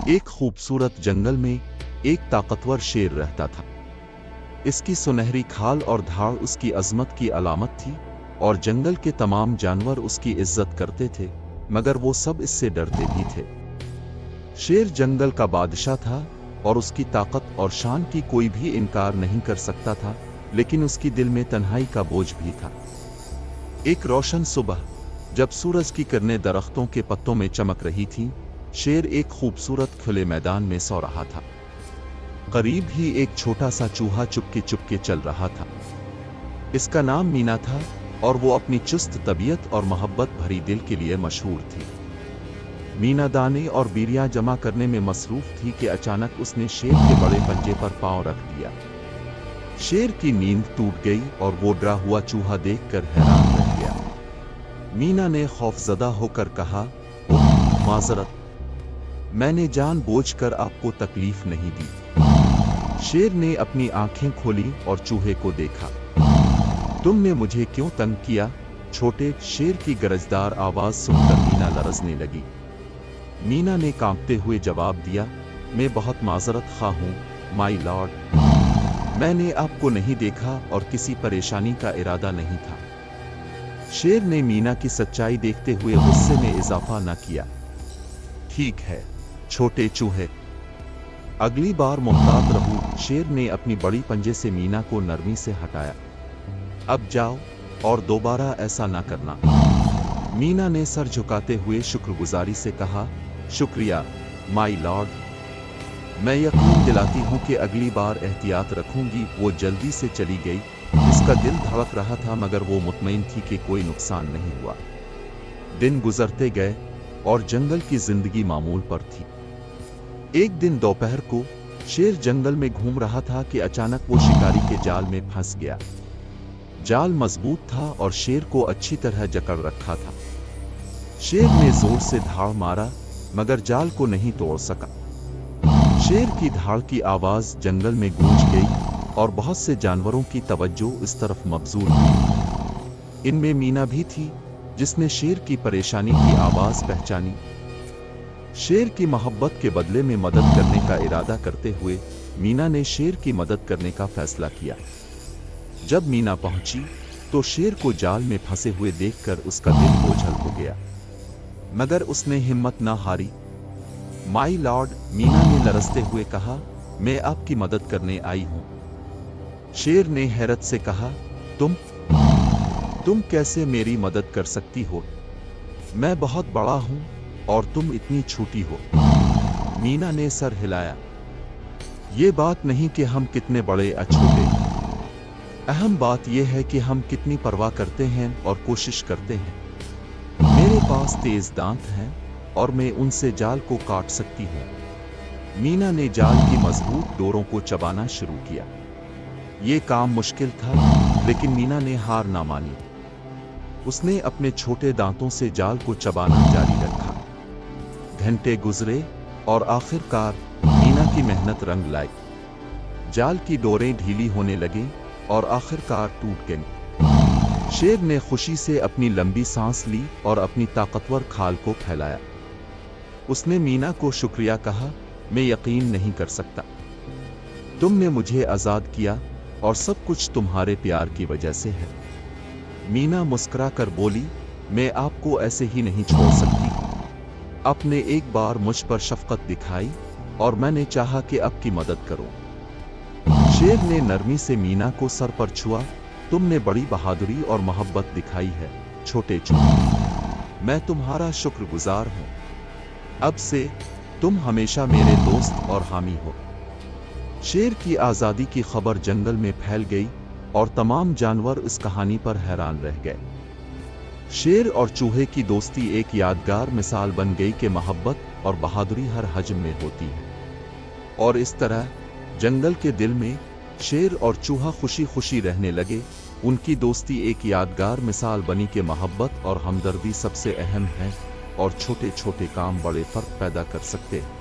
एक खूबसूरत जंगल में एक ताकतवर शेर रहता था। इसकी सुनहरी खाल और धाड़ उसकी अजमत की अलामत थी और जंगल के तमाम जानवर उसकी इज्जत करते थे, मगर वो सब इससे डरते भी थे। शेर जंगल का बादशाह था और उसकी ताकत और शान की कोई भी इनकार नहीं कर सकता था, लेकिन उसकी दिल में तन्हाई का बोझ भी था। एक रोशन सुबह, जब सूरज की किरणें दरख्तों के पत्तों में चमक रही थीं, शेर एक खूबसूरत खुले मैदान में सो रहा था। करीब ही एक छोटा सा चूहा चुपके चुपके चल रहा था। इसका नाम मीना था और वो अपनी चुस्त तबीयत और मोहब्बत भरी दिल के लिए मशहूर थी। मीना दाने और बीरियां जमा करने में मसरूफ थी कि अचानक उसने शेर के बड़े पंजे पर पांव रख दिया। शेर की नींद टूट गई और वो डरा हुआ चूहा देखकर हैरान रह गया। मीना ने खौफजदा होकर कहा, ओह माजरत, मैंने जानबूझकर आपको तकलीफ नहीं दी। शेर ने अपनी आंखें खोली और चूहे को देखा। तुमने मुझे क्यों तंग किया? छोटे शेर की गरजदार आवाज सुनकर मीना लरजने लगी। मीना ने कांपते हुए जवाब दिया, मैं बहुत माजरत खा हूं माई लॉर्ड। मैंने आपको नहीं देखा और किसी परेशानी का इरादा नहीं था। शेर ने मीना की सच्चाई देखते हुए गुस्से में इजाफा न किया। ठीक है छोटे चूहे, अगली बार मुहतात रहूं। शेर ने अपनी बड़ी पंजे से मीना को नरमी से हटाया। अब जाओ और दोबारा ऐसा ना करना। मीना ने सर झुकाते हुए शुक्रगुजारी से कहा, शुक्रिया माई लॉर्ड, मैं यकीन दिलाती हूं कि अगली बार एहतियात रखूंगी। वो जल्दी से चली गई। इसका दिल धड़क रहा था, मगर वो मुतमईन थी कि कोई नुकसान नहीं हुआ। दिन गुजरते गए और जंगल की जिंदगी मामूल पर थी। एक दिन दोपहर को शेर जंगल में घूम रहा था कि अचानक वो शिकारी के जाल में फंस गया। जाल मजबूत था और शेर को अच्छी तरह जकड़ रखा था। शेर ने जोर से धाड़ मारा, मगर जाल को नहीं तोड़ सका। शेर की धाड़ की आवाज जंगल में गूंज गई और बहुत से जानवरों की तवज्जो इस तरफ मबजूल हुई। इनमें मीना भी थी, जिसने शेर की परेशानी की आवाज पहचानी। शेर की मोहब्बत के बदले में मदद करने का इरादा करते हुए मीना ने शेर की मदद करने का फैसला किया। जब मीना पहुंची तो शेर को जाल में फंसे हुए देखकर उसका दिल बोझल हो गया, मगर उसने हिम्मत न हारी। माई लॉर्ड, मीना ने लरजते हुए कहा, मैं आपकी मदद करने आई हूं। शेर ने हैरत से कहा, तुम कैसे मेरी मदद कर सकती हो? मैं बहुत बड़ा हूं और तुम इतनी छोटी हो। मीना ने सर हिलाया। ये बात नहीं कि हम कितने बड़े या छोटे, अहम बात यह है कि हम कितनी परवाह करते हैं और कोशिश करते हैं। मेरे पास तेज दांत हैं और मैं उनसे जाल को काट सकती हूं। मीना ने जाल की मजबूत डोरों को चबाना शुरू किया। ये काम मुश्किल था, लेकिन मीना ने हार ना मानी। उसने अपने छोटे दांतों से जाल को चबाना जारी रखा। घंटे गुजरे और आखिरकार मीना की मेहनत रंग लाई। जाल की डोरें ढीली होने लगीं और आखिरकार टूट गईं। शेर ने खुशी से अपनी लंबी सांस ली और अपनी ताकतवर खाल को फैलाया। उसने मीना को शुक्रिया कहा, मैं यकीन नहीं कर सकता, तुमने मुझे आजाद किया और सब कुछ तुम्हारे प्यार की वजह से है। मीना मुस्कुरा कर बोली, मैं आपको ऐसे ही नहीं छोड़ सकती। आपने एक बार मुझ पर शफकत दिखाई और मैंने चाहा कि आपकी मदद करूं। शेर ने नरमी से मीना को सर पर छुआ, तुमने बड़ी बहादुरी और मोहब्बत दिखाई है छोटे चूहे। मैं तुम्हारा शुक्रगुजार हूं। अब से तुम हमेशा मेरे दोस्त और हामी हो। शेर की आजादी की खबर जंगल में फैल गई और तमाम जानवर इस कहानी पर हैरान रह गए। शेर और चूहे की दोस्ती एक यादगार मिसाल बन गई कि मोहब्बत और बहादुरी हर हजम में होती है। और इस तरह जंगल के दिल में शेर और चूहा खुशी खुशी रहने लगे। उनकी दोस्ती एक यादगार मिसाल बनी कि मोहब्बत और हमदर्दी सबसे अहम है और छोटे छोटे काम बड़े फर्क पैदा कर सकते हैं।